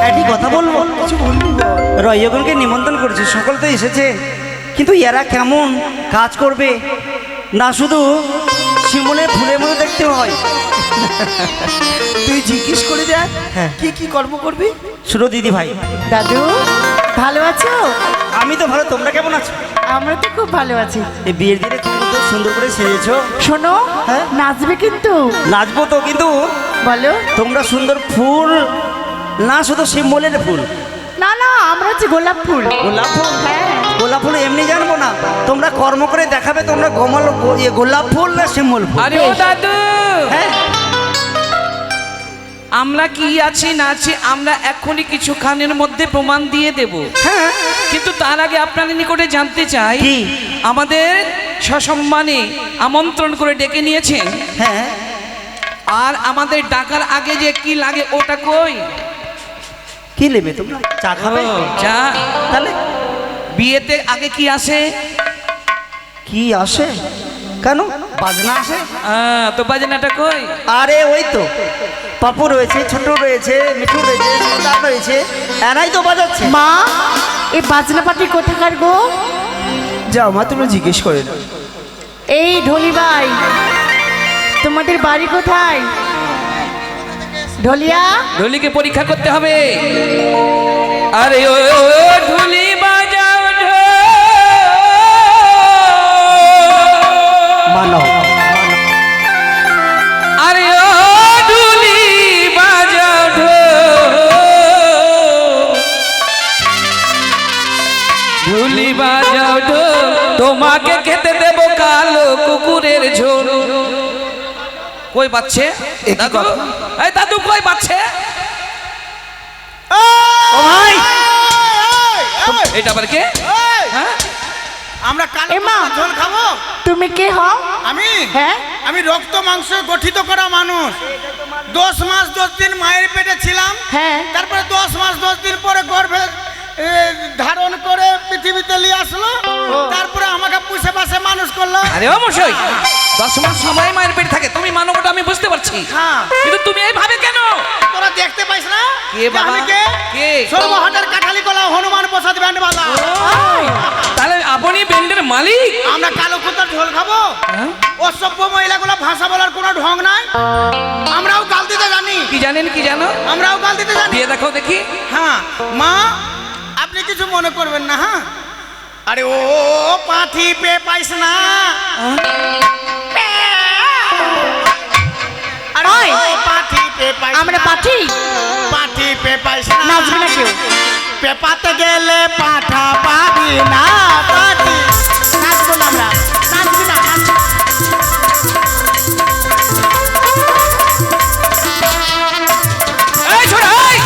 একটি কথা বলবো, রয়গণকে নিমন্ত্রণ করেছে, সকল তো এসেছে, কিন্তু এরা কেমন কাজ করবে না শুধু শিমুলের ফুলের মতো দেখতে হয়। তুই জিজ্ঞেস করে দেখ হ্যাঁ। কি কি কর্ম করবি। শুনো দিদি ভাই, দাদু ভালো আছো? আমি তো ভালো, তোমরা কেমন আছো? আমরা তো খুব ভালো আছি। এই বিয়ের দিনে তুমি তো সুন্দর করে সেজেছো। শোনো, হ্যাঁ? নাচবে কিন্তু। নাচবো তো, কিন্তু বলো। তোমরা সুন্দর ফুল না শুধু শিমুলের ফুল? না না, আমরা হচ্ছে গোলাপ ফুল। গোলাপ ফুল? হ্যাঁ। গোলাপ ফুল এমনি জানবো না, তোমরা কর্ম করে দেখাবে তোমরা গোলাপ ফুল না শিমুল ফুল। আরে ও দাদু, হ্যাঁ, আমরা কি আছি না আছি আমরা এখনই কিছুক্ষণের মধ্যে প্রমাণ দিয়ে দেব। হ্যাঁ। কিন্তু তার আগে আপনাদের নিকটে জানতে চাই, কি? আমাদের সসম্মানে আমন্ত্রণ করে ডেকে নিয়েছেন, হ্যাঁ। আর আমাদের ডাকার আগে যে কি লাগে ওটা কই? কি নেবে তোমরা? চা খাবে? ও, চা। তাহলে বিয়েতে আগে কি আসে? কি আসে? কেন বাজনা আসে? তো বাজনাটা কই? আরে ওই তো পাপু রয়েছে, ছোট রয়েছে, মিঠু রয়েছে, সুলতান রয়েছে, এরাই তো বাজাচ্ছে। মা, এই বাজনা পাটি কোথাকার গো? যাও মা, তোমরা জিজ্ঞেস করে নাও। এই ঢলি ভাই, তোমাদের বাড়ি কোথায়? ঢলিয়া, ঢোলিকে পরীক্ষা করতে হবে। আরে ও ঢোলি বাজাও ঢোল। মানো আরে ও ঢোলি বাজাও ঢোল। ঢোলি বাজাও ঢোল, তোমাকে খেতে দেব কালো কুকুরের ঝোল। কই বাচ্ছে দাদু? এই দাদু কই বাচ্ছে? ও ভাই, এটা আবার কে? হ্যাঁ? আমরা কালো এ মা। কুকুরের ঝোল খাবো? তুমি কে হও? আমি হ্যাঁ? আমি রক্ত মাংস গঠিত করা মানুষ। 10 মাস 10 দিন মায়ের পেটে ছিলাম। হ্যাঁ। তারপরে 10 মাস 10 দিন পরে গর্ভে ধারণ করে পৃথিবীতে নিয়ে আসলো। তারপরে আমাকে পুষে পাশে মানুষ করলো। আরে ও মশাই, 10 মাস সময় মায়ের পেট থাকে, তুমি মানবটা আমি বুঝতে পারছি, হ্যাঁ। কিন্তু তুমি এইভাবে কেন? তোরা দেখতে পাইস না কে যে বাবা? আমি কে? কে? সর্বহাটের কাঠালি কলা হনুমান প্রসাদ ব্যান্ড বাজা। তাহলে আপনি ব্যান্ডের মালিক? আমরা কালো কুকুরের ঝোল খাবো? হ্যাঁ? অসভ্য মহিলাগুলো ভাষা বলার কোনো ঢং নাই। আমরাও গাল দিতে জানি। কি জানেন, কি জানো? আমরাও গাল দিতে জানি। দিয়ে দেখো দেখি। হ্যাঁ মা, আপনি কিছু মনে করবেন না। হ্যাঁ, আরে ও পাঠি পে পাইস না। আরে ওই, ও পাঠি পে পাইস আমরা না। পাঠি? পাঠি পে পাইস না। নাচবে না কেউ? পেপাতে গেলে পাঠা পাবি না। পাঠি নাচবো না আমরা। নাচবি না, নাচবি। এই ছোড়া, এই!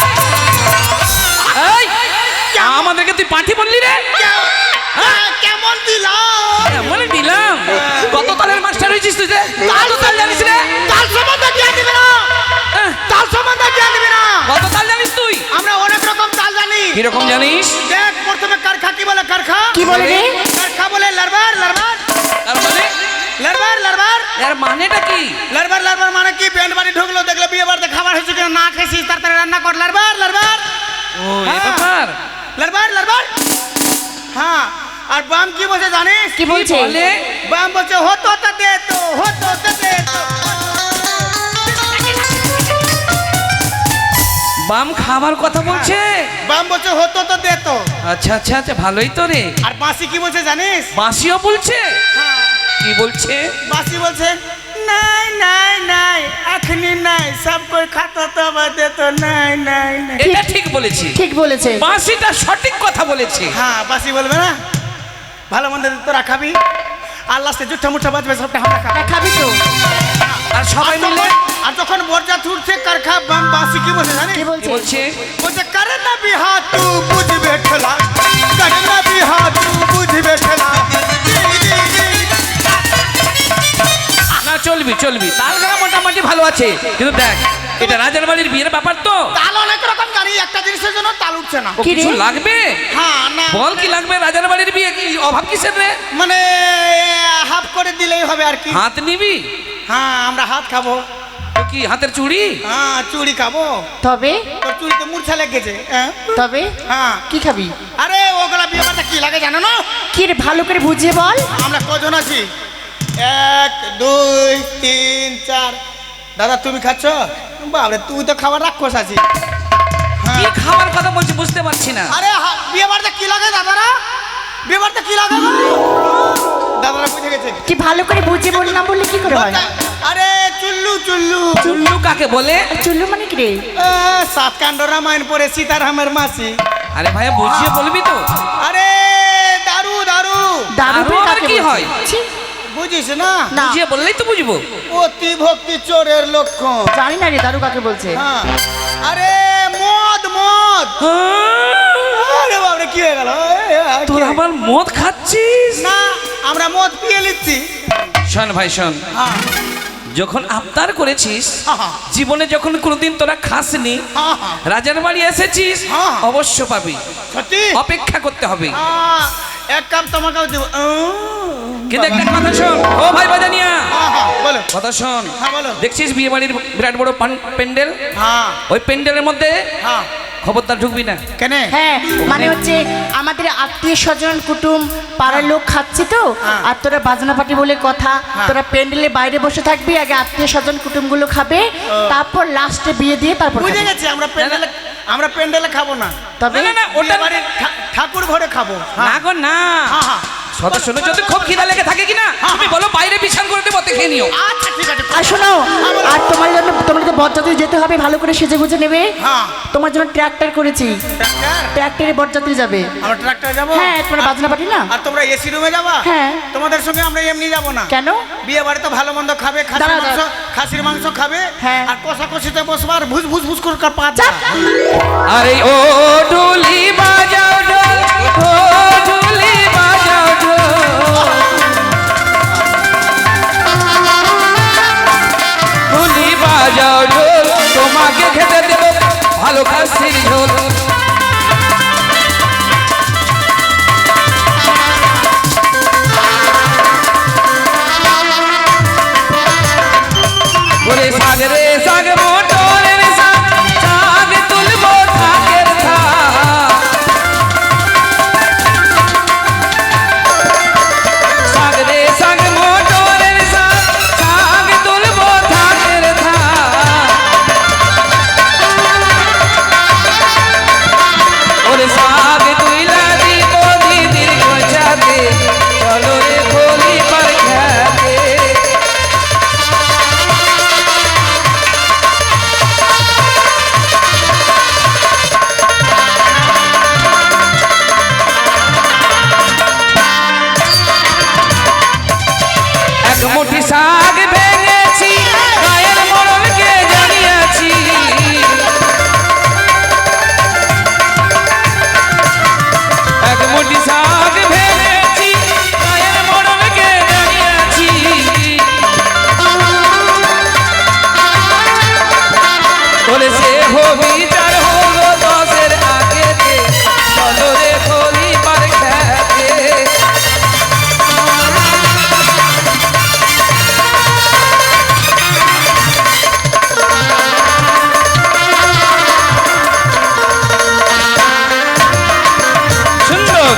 আমাদেরকে তুই পাঠি বললি রে? কেমন দিলাম? এমন দিলাম। কত তালের মাস্টার হয়েছিস তুই রে? কত তাল জানিস রে? তাল সম্বন্ধে জ্ঞান দিবি না। হ্যাঁ, তাল সম্বন্ধে জ্ঞান দিবি না। কত তাল জানিস তুই? আমরা অনেক রকম তাল জানি। কিরকম জানিস? দেখ, প্রথমে কারখা কি বলে? কারখা কি বলে রে? কারখা বলে লারবার। লারবার তার মানে? লারবার লারবার এর মানেটা কি? লারবার লারবার মানে কি? ব্যান্ড বাড়ি ঢুকলো, দেখলে বিয়ে বাড়িতে খাবার হয়েছে কিনা, না খেয়েছিস তাড়াতাড়ি রান্না কর। লারবার লারবার ও, এই ব্যাপার। লারবার লারবার। হ্যাঁ, আর বাম কি বলছে জানিস? কি বলছে? বলে? বাম বলছে হতো তা দে তো, হতো তা দে তো। বাম খাবার কথা বলছে? বাম বলছে হতো তো দে তো। আচ্ছা আচ্ছা আচ্ছা, ভালোই তো রে। আর বাঁশি কি বলছে জানিস? বাঁশিও বলছে? হ্যাঁ, কি বলছে? বাঁশি বলছে নাই নাই নাই, এখনি নাই, সব কই খাতো তো বাদে তো নাই নাই নাই। এটা ঠিক বলেছি, ঠিক বলেছে। বাঁশিটা সঠিক কথা বলেছে। হ্যাঁ, বাঁশি বলবে না? ভালো মন্দ তোরা খাবি, আর লাস্টে জুঠা মুঠা বাজবে, সবটা আমরা খাবো। হ্যাঁ, খাবি তো? আর সবাই মিলে আর যখন বরযাত্রী উঠছে কারখা বাম বাঁশি কি বলছে জানিস? কি কি বলছে? বলছে? বলছে করে না বিহা তু বুঝবে ঠেলা, করে না বিহা তু বুঝবে ঠেলা। না, চলবি চলবি, তাল গান মোটামুটি ভালো আছে, কিন্তু দেখ এটা রাজার বাড়ির বিয়ের ব্যাপার তো। তাল অনেক রকম জানি, একটা জিনিসের জন্য তাল উঠছে না। ও, কি রে? কিছু লাগবে? হ্যাঁ না, বল কি লাগবে? রাজার বাড়ির বিয়ে, কি অভাব কিসের রে? মানে হাফ করে দিলেই হবে আর কি। হাত নিবি? হ্যাঁ, আমরা হাত খাবো। তো কি হাতের চুড়ি? হ্যাঁ চুড়ি খাবো। তবে তোর চুড়িতে মূর্ছা লেগেছে। হ্যাঁ তবে হ্যাঁ কি খাবি? আরে ওগুলা বিয়ে বাড়িতে কি লাগে জানো না? কি রে ভালো করে বুঝিয়ে বল। আমরা কজন আছি? 1 2 3 4। দাদা তুমি খাচ্ছ? বাবরে তুই তো খাবার রাক্ষস আছিস। কি খাবার কথা বলছি বুঝতে পারছি না। আরে বিয়ে বাড়িতে কি লাগে দাদারা? বিয়ে বাড়িতে কি লাগে গো? দাদারা বুঝে গেছে। কি ভালো করে বুঝিয়ে বললাম বললে কি করে হয়? আরে চুল্লু চুল্লু চুল্লু কাকে বলে? চুল্লু মানে কি রে? সাত কাণ্ড রামায়ণ পড়ে সীতারামের মাসি। আরে ভাইয়া বুঝিয়ে বলবি তো। আরে দারু দারু দারু দারু কাকে আবার কি বলছে? হয়? ছি, বুঝিস না? না বুঝিয়ে বললেই তো বুঝবো। অতি ভক্তি চোরের লক্ষণ। জানি না রে দারু কাকে বলছে। হ্যাঁ আরে মদ মদ। আরে বাবরে কি হয়ে গেল? তোর আবার মদ খাচ্ছিস? না আমরা মদ পিয়ে নিচ্ছি। শোন ভাই শোন, হ্যাঁ যখন আবদার করেছিস, হ্যাঁ। জীবনে যখন কোনোদিন তোরা খাসনি, হ্যাঁ, হ্যাঁ। রাজার বাড়ি এসেছিস, হ্যাঁ। অবশ্য পাবি। সত্যি? অপেক্ষা করতে হবে। এক কাপ তোমাকেও দেবো। কিন্তু একটা কথা শোন, ও ভাই বাজানিয়া, বলো। কথা শোন। হ্যাঁ, বলো। দেখছিস বিয়ে বাড়ির বিরাট বড় প্যান্ডেল, হ্যাঁ ওই প্যান্ডেলের মধ্যে হ্যাঁ খবরদার ঢুকবি না। কেন? হ্যাঁ মানে হচ্ছে আমাদের আত্মীয় স্বজন কুটুম পাড়ার লোক খাচ্ছে তো, হ্যাঁ। আর তোরা বাজনা পার্টি বলে কথা, হ্যাঁ। তোরা প্যান্ডেলের বাইরে বসে থাকবি, আগে আত্মীয় স্বজন কুটুম গুলো খাবে, তারপর লাস্টে বিয়ে দিয়ে তারপর বুঝে খাবে। গেছি আমরা প্যান্ডেলে খাবো না। তবে না, না, না, ওটা বিয়ে বাড়ির ঠাকুর ঘরে খাবো। না গো না। হ্যাঁ হ্যাঁ কথা শোনো, যদি খুব খিদা লেগে থাকে কিনা তুমি বলো বাইরে বিছান করে দেবো, খেয়ে নিও। আচ্ছা ঠিক আছে। আর শোনো, আর তোমার জন্য তোমার তো বরযাত্রী যেতে হবে, ভালো করে সেজে গুজে নেবে। হ্যাঁ তোমার জন্য ট্র্যাক্টর করেছি, ট্রাক্টর? ট্র্যাক্টরে বরযাত্রী যাবে। আমরা ট্রাক্টরে যাবো? হ্যাঁ তোমরা বাজনা পার্টি না। আর তোমরা এসি রুমে যাবা? হ্যাঁ। তোমাদের সঙ্গে আমরা এমনি যাবো না। কেন? বিয়ে বাড়ি তো ভালো মন্দ খাবে, দাঁড়া, দাঁড়া। খাসির মাংস খাবে। হ্যাঁ। আর কষা কষিতে বসবো আর ভুস ভুস ভুস করে পা চাপ। আরে ও ঢুলি বাজাও ঢোল, ও ঢুলি বাজাও ঢোল, ঢুলি বাজাও ঢোল, তোমাকে খেতে দেবো ভালো খাসির ঝোল। ওরে সাগরে সাগ মোটরের সাগ, সাগ তুলবো থাকের থাক। সাগরে সাগ মোটরের সাগ, সাগ তুলবো থাকের থাক। ওরে সাগ তুইলা দিব দিদির গোছাতে, চলো রে খোলি পার খেতে। এক মুঠি শাক ভেঙেছি, গায়ের মরণকে জানিয়েছি। এক মুঠি শাক ভেঙেছি, গায়ের মরণকে জানিয়েছি। বলে সে হবি চার হলো 10-এর আগেতে, চলো রে খোলি পার খেতে। সুন্দর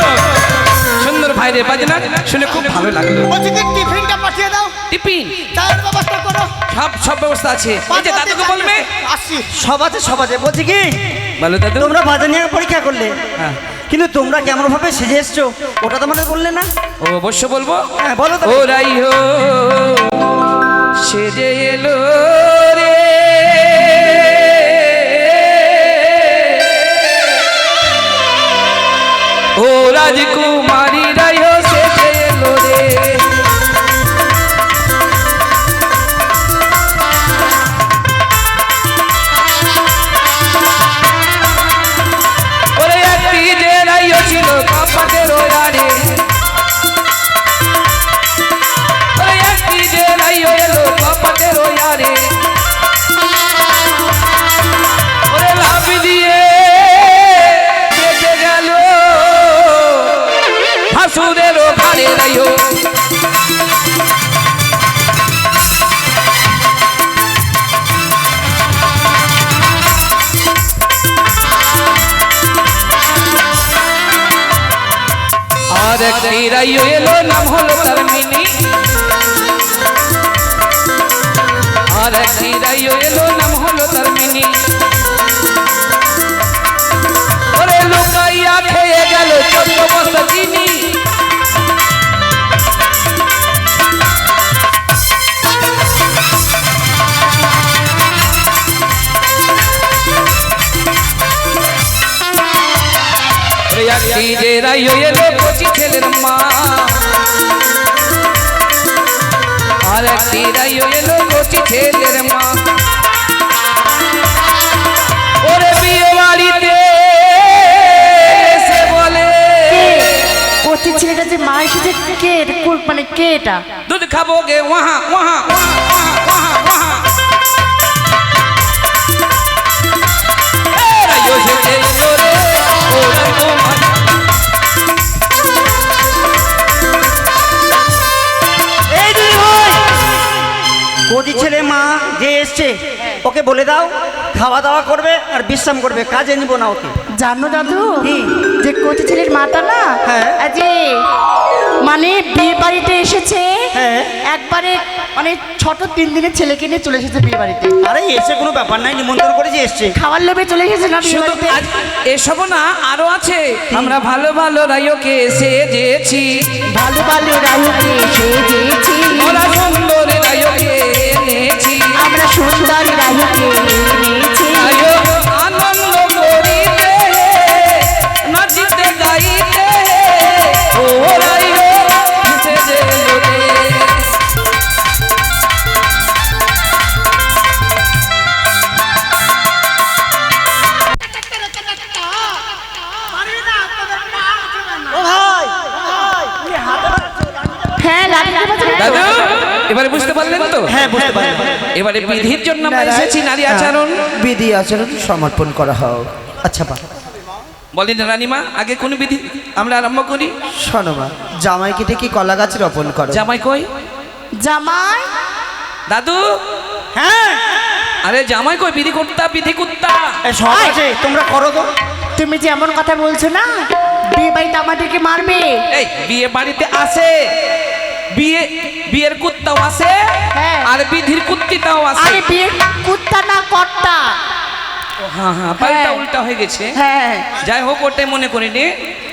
সুন্দর ভাইরে বাজনা শুনে খুব ভালো লাগলো। বলছি কি টিফিনটা পাঠিয়ে দাও, টিফিন চায়ের ব্যবস্থা করো। সব ব্যবস্থা আছে। এই যে দাদুকে বলবে। আসছি। সব আছে সব আছে। বলছি কি, বলো দাদু। তোমরা বাজানিয়া পরীক্ষা করলে, হ্যাঁ। কিন্তু তোমরা কেমন ভাবে সেজে এসছো ওটা তোমাদের বললে না। ও অবশ্য বলবো। হ্যাঁ বলো তো। ওরাই হো সেজে এলো রে, ও রাজকুমারী রাই হো সেজে এলো রে। ওরে একটি যে রাইও ছিল কপাটের ওয়ারে, ওরে একটি যে রাইও এলো কপাটের ওয়ারে। ওরে লাভ দিয়ে বেঁচে গেল আর একটি রাইও এলো নাম হলো তার মিনি আর একটি রাইও এলো নাম হলো তার মিনি ওরে লুকাইয়া খেয়ে গেল 14 বস্তা চিনি একটি যে রাইও এলো কচি ছেলের মা আর একটি রাইও এলো কচি ছেলের মা ওরে বিয়ে বাড়িতে সে বলে কচি ছেলেটা যে মা এসেছে কে মানে কে এটা? দুধ খাবো গে ওহা ওহা ওহা ওহা ওহা রাইও এসেছে এলো রে ওরা তোমার কচি ছেলে মা যে এসছে ওকে বলে দাও খাওয়া দাওয়া করবে আর বিশ্রাম করবে, কাজে নিব না ওকে। জানো দাদু কি? যে কচি ছেলের মাটা না হ্যাঁ। যে মানে বিয়ে বাড়িতে এসেছে হ্যাঁ। একবারে মানে ছোট 3 দিনের ছেলেকে নিয়ে চলে এসেছে বিয়ে বাড়িতে। আরে এসে কোনো ব্যাপার নাই, নিমন্ত্রণ করেছি এসছে। খাওয়ার লোভে চলে এসেছে না বিয়ে শুধু বাড়িতে? আজ এসব না আরো আছে আমরা ভালো ভালো রাইওকে সেজেছি ভালো ভালো রাহুকে সেজেছি ওরা সুন্দর রাইওকে এনেছি আমরা সুন্দর রাহুকে এনেছি রাইও আনন্দ করিতে নাচিতে গাইতে ও রাইও সেজে লোকে ও ভাই হ্যাঁ লাঠিটা বাজাবে। দাদু এবারে বুঝতে পারলেন তো? হ্যাঁ বুঝতে পারি। এবারে বিধির জন্য আমরা এসেছি নারী আচরণ বিধি আচরণ সমর্পণ করা হোক। আচ্ছা বা বলেন রানীমা আগে কোন বিধি আমরা আরম্ভ করি? শোনো মা, জামাই কেটে কি কলা গাছ রোপণ করো? জামাই কই? জামাই দাদু হ্যাঁ আরে জামাই কই? বিধি কুত্তা বিধি কুত্তা এই সব আছে, তোমরা করো তো। তুমি যে এমন কথা বলছো না, বিয়ে বাড়িতে আমাদেরকে মারবে। এই বিয়ে বাড়িতে আসে বিয়ের কুত্তাও আছে হ্যাঁ। আর বিধির কুত্তিটাও আছে। আরে বিয়ে কুত্তা না কর্তা। হ্যাঁ হ্যাঁ পাল্টা হ্যাঁ। উল্টা হয়ে গেছে। হ্যাঁ যাই হোক ওটাই মনে করিনি,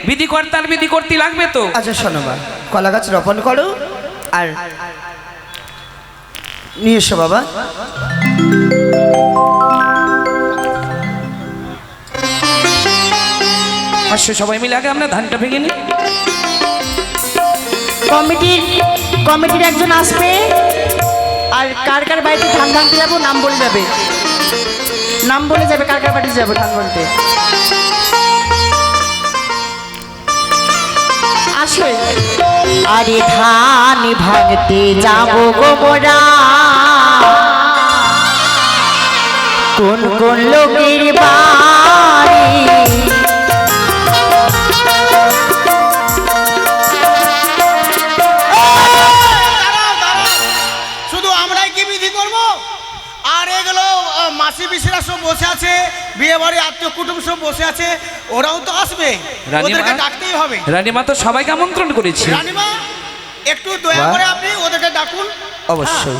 বিধি কর্তার বিধি করতে লাগবে তো। আচ্ছা শোনো মা, কলা গাছ রোপণ করো আর নিয়ে এসো বাবা। আসো সবাই মিলে আগে আমরা ধানটা ভেঙে নিই। কমিটির একজন আসবে আর কার কার বাড়িতে ধান ভাঙতে যাবো নাম বলে যাবে, নাম বলে যাবে কার কার বাড়িতে যাবো ধান ভাঙতে। আসে আরে ধান ভাঙতে যাবো গো মোরা, কোন কোন লোকের বাড়ি শুধু আমরাই কি বিধি করব? আর এগুলো মাসি পিসিরা সব বসে আছে, বিয়ে বাড়ি আত্মীয় কুটুম সব বসে আছে, ওরাও তো আসবে, রানীমা? ওদেরকে ডাকতেই হবে। রানীমা তো সবাইকে আমন্ত্রণ করেছি। রানীমা একটু দয়া বাহ। করে আপনি ওদেরকে ডাকুন। অবশ্যই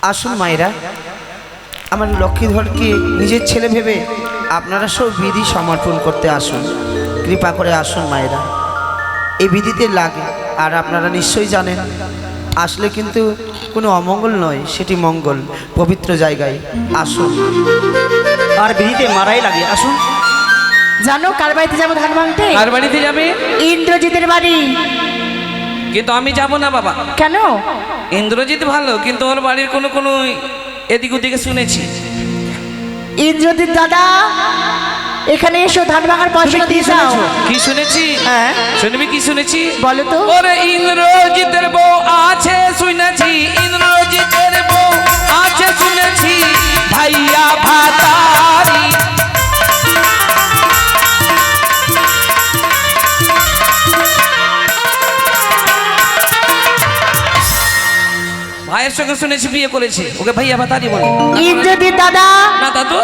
আসুন মায়েরা, আমার লক্ষ্মীধরকে নিজের ছেলে ভেবে আপনারা সব বিধি সমর্পণ করতে আসুন। কৃপা করে আসুন মায়েরা, এই বিধিতে লাগে। আর আপনারা নিশ্চয়ই জানেন আসলে কিন্তু কোনো অমঙ্গল নয়, সেটি মঙ্গল। পবিত্র জায়গায় আসুন। আর বিধিতে মারাই লাগে, আসুন। জানো কার বাড়িতে যাবো ধান ভাঙতে? কার বাড়িতে যাবে? ইন্দ্রজিতের বাড়ি। কিন্তু আমি যাব না বাবা। কেন? ইন্দ্রজিৎ ভালো, কিন্তু ওর বাড়ির কোনো এদিক ওদিকে শুনেছি। ইন্দ্রজিৎ দাদা এখানে এসো, ধান ভাঙার পয়সা দিয়ে যাও। কি শুনেছি? হ্যাঁ শুনবি কি শুনেছি? বলো তো। ওরে ইন্দ্রজিতের বউ আছে শুনেছি, ইন্দ্রজিতের বউ আছে শুনেছি, ভাইয়া ভাতারি। ভাইয়ের সঙ্গে শুনেছি বিয়ে করেছে, ওকে ভাইয়া ভাতারি বলে। ইন্দ্রজিৎ দাদা না দাদু,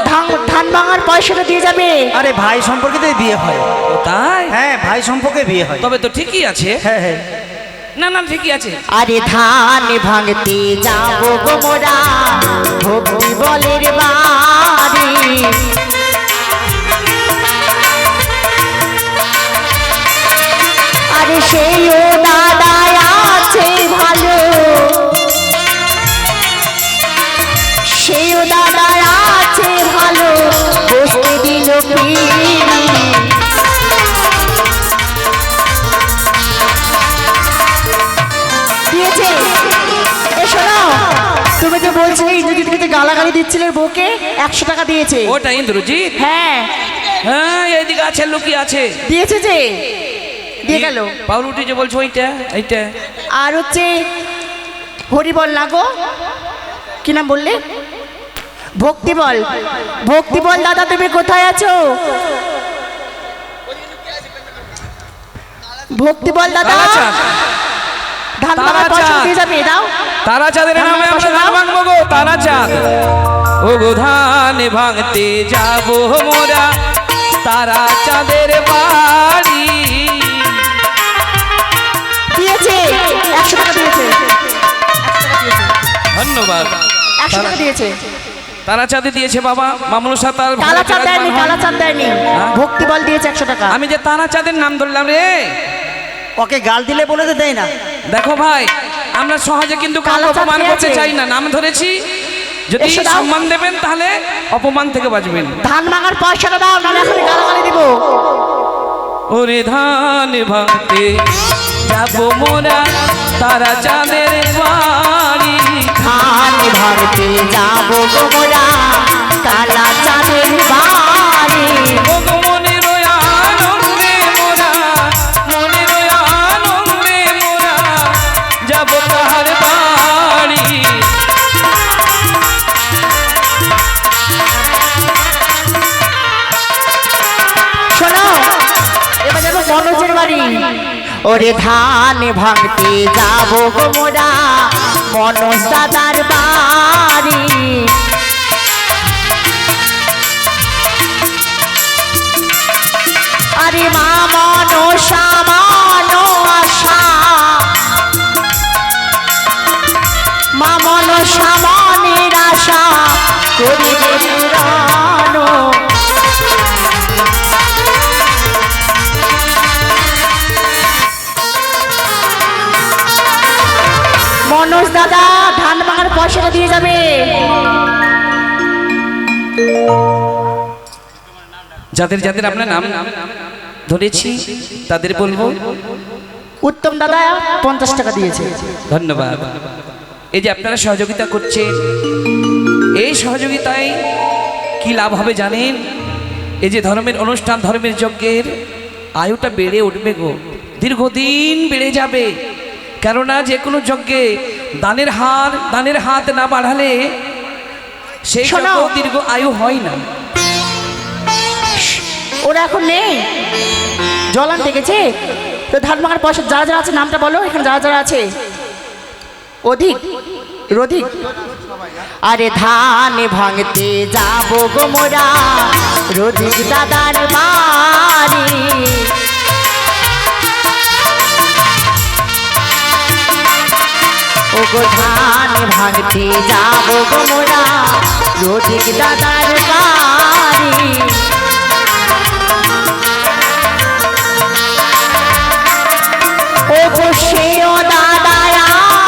ধান ভাঙার পয়সাটা দিয়ে যাবে। আরে ভাই সম্পর্কে তো বিয়ে হয়। ও তাই? হ্যাঁ, ভাই সম্পর্কে বিয়ে হয়। তবে তো ঠিকই আছে। হ্যাঁ হ্যাঁ। না না ঠিকই আছে। আরে ধান ভাঙতে যাবো গো মোরা ভক্তি বলের বাড়ি। আরে সেইও দাদা আছে ভালো, সেইও দাদা আছে ভালো, বসতে দিল পিড়ি। দিয়েছে। এ শোনো, তুমি তো বলছিলে ইন্দ্রজিৎকে গালাগালি দিচ্ছিলে বউকে, 100 টাকা দিয়েছে। ওটা ইন্দ্রজিৎ? হ্যাঁ হ্যাঁ এইদিকে আছে, লুকিয়ে আছে। দিয়েছে যে, দিয়ে গেল। পাউরুটি যে বলছো ওইটা, এইটা। আর হচ্ছে হরি বল না গো, কি নাম বললে? ভক্তি বল। ভক্তি বল দাদা, তুমি কোথায় আছো? ভক্তি বল দাদা, তারাচাঁদ। ধান বাগার পয়সা দিয়ে যাবে, দাও। তারাচাঁদের নামে আমরা ধান ভাঙবো গো, তারাচাঁদ। ও গো ধান ভাঙতে যাবো মোরা তারাচাঁদের বাড়ি। দিয়েছে 100 টাকা দিয়েছে। ধন্যবাদ। 100 টাকা দিয়েছে। তারাচাঁদে দিয়েছে বাবা, মামনুষা তার ঘরে কালাচাঁদ দেয়নি, বিরাজমান হয়। কালাচাঁদ দেয়নি, ভক্তি বল দিয়েছে 100 টাকা। আমি যে তারাচাঁদের নাম ধরলাম রে। ওকে গাল দিলে বলে তো দেয় না। দেখো ভাই, আমরা সহজে কিন্তু কাউকে কালাচাঁদ অপমান কে করতে আছে? চাই না, নাম ধরেছি। যদি এসো দাও। সম্মান দেবেন তাহলে অপমান থেকে বাঁচবেন। ধান ভাঙার পয়সাটা দাও, নাহলে এখন গালাগালি দিব। ওরে ধান ভাঙতে যাবো মোরা তারাচাঁদের বাড়ি। ধান ভাঙতে যাবো গো মোরা কালাচাঁদের বাড়ি। ও গো মনের আনন্দে মোরা, মনের আনন্দে মোরা যাবো তাহার বাড়ি। শোনো, এবার যাবো মনোজের বাড়ি। ওরে ধান ভাঙতে যাবো গো মোরা মনোজ দাদার বাড়ি। আরে মা মনসা মনো আশা, মা মনসা মনের আশা করিবে পূরণ। মনোজ দাদা ধান ভাঙার পয়সাটা দিয়ে যাবে। যাদের যাদের আপনার নাম ধরেছি তাদের বলবো। উত্তম দাদা 50 টাকা দিয়েছে। ধন্যবাদ। এই যে আপনারা সহযোগিতা করছেন, এই সহযোগিতায় কি লাভ হবে জানেন? এই যে ধর্মের অনুষ্ঠান, ধর্মের যজ্ঞের আয়ুটা বেড়ে উঠবে গো, দীর্ঘদিন বেড়ে যাবে। কেননা যে কোনো যজ্ঞে দানের হাত না বাড়ালে সেই শোনো। যজ্ঞ দীর্ঘ আয়ু হয় না। ওরা এখন নেই, জলান ডেকেছে তো। ধান ভাঙার পয়সা যারা যারা আছে নামটা বলো, এখানে যারা যারা আছে। অধিক, রধিক। আরে ধান ভাঙতে যাবো গো মোরা রধিক দাদার বাড়ি। ও গো ধান ভাঙতে যাবো গো মোরা রধিক দাদার বাড়ি। ও গো সেও দাদা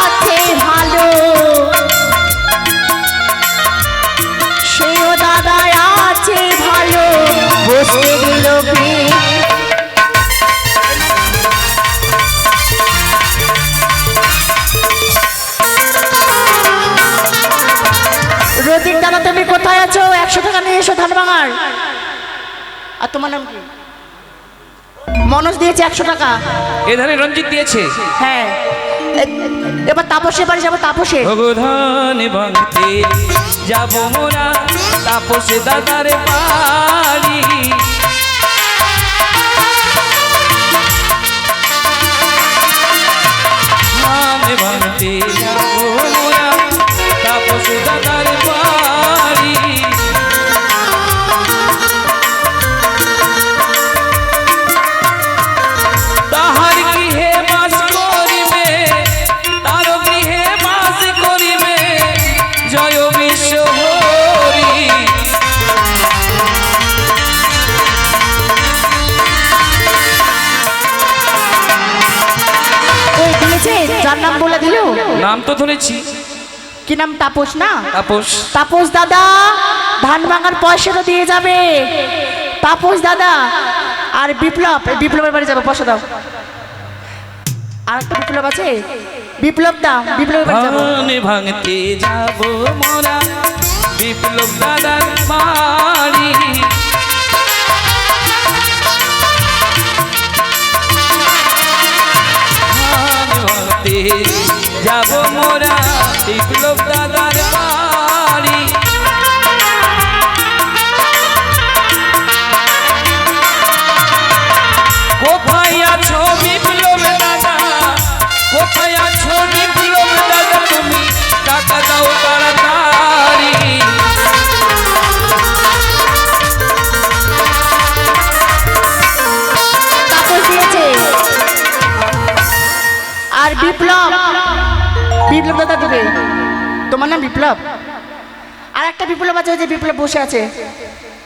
আছে ভালো, সেও দাদা আছে ভালো, বসে দিল রতিক দাদা, তুমি কোথায় আছো? 100 টাকা নিয়ে এসো ধান ভাঙার। আর তোমার নাম কি? মনোজ দিয়েছে 100 টাকা। এধারে রঞ্জিত দিয়েছে। হ্যাঁ, এবার তাপসের বাড়ি যাবো। তাপসে ভগধান ভাঙতে যাবো মোরা তাপস দাদার বাড়ি। ধান ভাঙতে যাবো মোরা তাপস দাদার বাড়ি। নাম তো ধরেছি। কি নাম? তাপস না? তাপস। তাপস দাদা, ধান ভাঙার পয়সাটা দিয়ে যাবে। তাপস দাদা আর বিপ্লব, এই বিপ্লবের বাড়ি যাবে, পয়সা দাও। আর একটা বিপ্লব আছে, বিপ্লব দাও, বিপ্লবের বাড়ি যাবো। ধান ভাঙতে যাব মোরা বিপ্লব দাদার বাড়ি। ধান ভাঙতে যাব মোরা বিপ্লব দাদার বাড়ি। কোথায় আছো বিপ্লব দাদা, কোথায় আছো বিপ্লব দাদা, তুমি টাকা দাও তাড়াতাড়ি। তাপস দিয়েছে। আর বিপ্লব, বিপ্লব দাদা দেবে। তোমার নাম বিপ্লব? আর একটা বিপ্লব আছে, ওই যে বিপ্লব বসে আছে।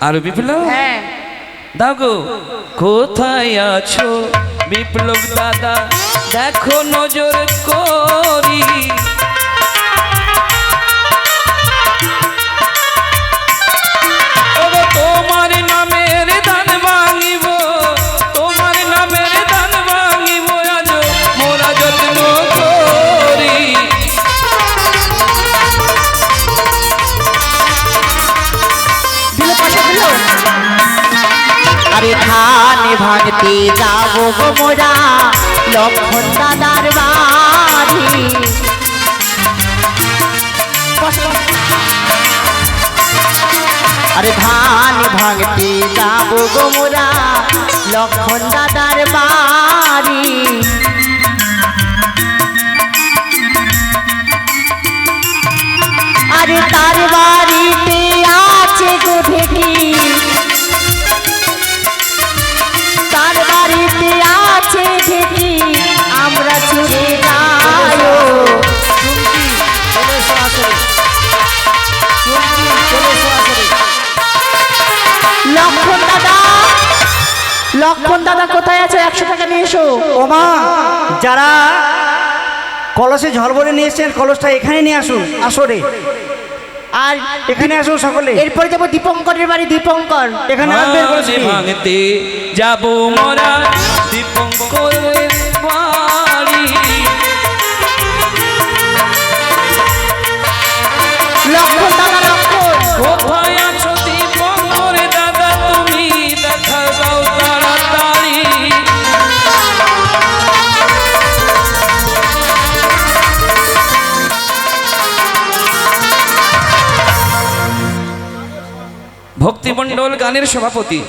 আর বিপ্লব? হ্যাঁ, দাও গো। কোথায় আছো বিপ্লব দাদা, দেখো নজর করি। ওগো তোমার নামের দান ভাঙিব, তোমার নামের দান ভাঙিব, আজ মোরা যত্ন করি। দিল পয়সা দিল। আরে ধান ভাঙতে যাবো গো মোরা লক্ষণ দাদার বাড়ি। আরে ধান ভাঙতে যাবো গো মোরা লক্ষণ দাদার বাড়ি। আরে তার বাড়িতে আছে গো ঢেকি, তার বাড়িতে আছে ঢেকি, আমরা ছুটে যাই। লক্ষণ দাদা, লক্ষণ দাদা কোথায় আছে? 100 টাকা নিয়ে এসো। ওমা, যারা কলসে জল ভরে নিয়ে এসছেন, কলসটা এখানে নিয়ে আসুন। আসরে আর এখানে আসুন সকলে। এরপরে যাবো দীপঙ্করের বাড়ি। দীপঙ্কর এখানে আসবেন কলসে ধান নিয়ে। ভাঙতে যাব মোরা দীপঙ্করের বাড়ি। লক্ষণ দাদা, লক্ষণ। কোথায় আছো দীপঙ্কর দাদা, তুমি দেখা দাও তাড়াতাড়ি। ভক্তিমণ্ডল গানের সভাপতি